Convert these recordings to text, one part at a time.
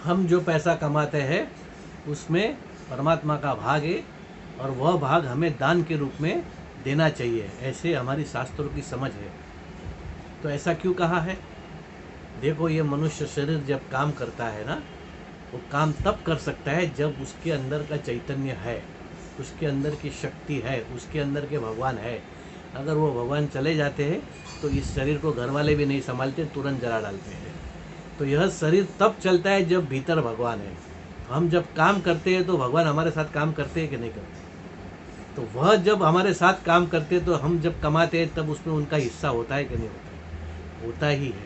हम जो पैसा कमाते हैं उसमें परमात्मा का भाग है और वह भाग हमें दान के रूप में देना चाहिए, ऐसे हमारी शास्त्रों की समझ है। तो ऐसा क्यों कहा है? देखो, ये मनुष्य शरीर जब काम करता है ना, वो काम तब कर सकता है जब उसके अंदर का चैतन्य है, उसके अंदर की शक्ति है, उसके अंदर के भगवान है। अगर वो भगवान चले जाते हैं तो इस शरीर को घर वाले भी नहीं संभालते, तुरंत जला डालते हैं। तो यह शरीर तब चलता है जब भीतर भगवान है। हम जब काम करते हैं तो भगवान हमारे साथ काम करते हैं कि नहीं करते? तो वह जब हमारे साथ काम करते हैं तो हम जब कमाते हैं तब उसमें उनका हिस्सा होता है कि नहीं होता है? होता ही है।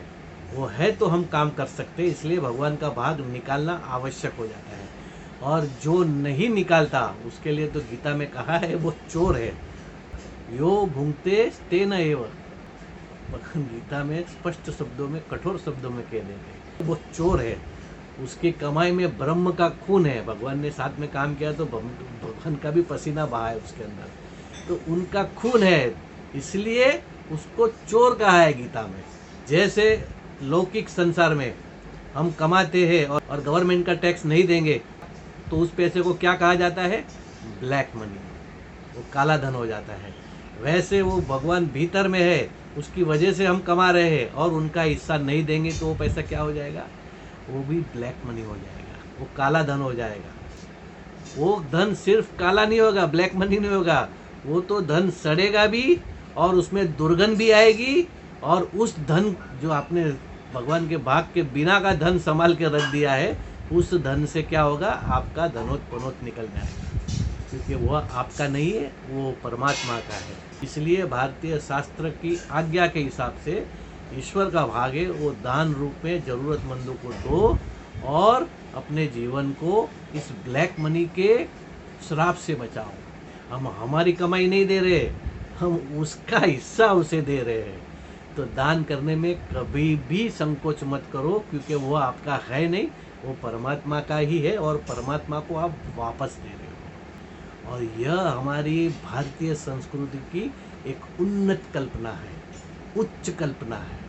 वो है तो हम काम कर सकते हैं, इसलिए भगवान का भाग निकालना आवश्यक हो जाता है। और जो नहीं निकालता उसके लिए तो गीता में कहा है वो चोर है। यो भुंगते तेन एव, गीता में स्पष्ट शब्दों में, कठोर शब्दों में कह देते हैं वो चोर है। उसकी कमाई में ब्रह्म का खून है। भगवान ने साथ में काम किया तो भगवान का भी पसीना बहा है उसके अंदर, तो उनका खून है, इसलिए उसको चोर कहा है गीता में। जैसे लौकिक संसार में हम कमाते हैं और गवर्नमेंट का टैक्स नहीं देंगे तो उस पैसे को क्या कहा जाता है? ब्लैक मनी, वो काला धन हो जाता है। वैसे वो भगवान भीतर में है, उसकी वजह से हम कमा रहे हैं और उनका हिस्सा नहीं देंगे तो वो पैसा क्या हो जाएगा? वो भी ब्लैक मनी हो जाएगा, वो काला धन हो जाएगा। वो धन सिर्फ काला नहीं होगा, ब्लैक मनी नहीं होगा, वो तो धन सड़ेगा भी और उसमें दुर्गंध भी आएगी। और उस धन जो आपने भगवान के भाग के बिना का धन संभाल के रख दिया है, उस धन से क्या होगा? आपका धनोत निकल जाएगा, क्योंकि वह आपका नहीं है, वो परमात्मा का है। इसलिए भारतीय शास्त्र की आज्ञा के हिसाब से ईश्वर का भाग है, वो दान रूप में ज़रूरतमंदों को दो और अपने जीवन को इस ब्लैक मनी के श्राप से बचाओ। हम हमारी कमाई नहीं दे रहे, हम उसका हिस्सा उसे दे रहे हैं। तो दान करने में कभी भी संकोच मत करो, क्योंकि वो आपका है नहीं, वो परमात्मा का ही है और परमात्मा को आप वापस दे रहे हो। और यह हमारी भारतीय संस्कृति की एक उन्नत कल्पना है, उच्च कल्पना है।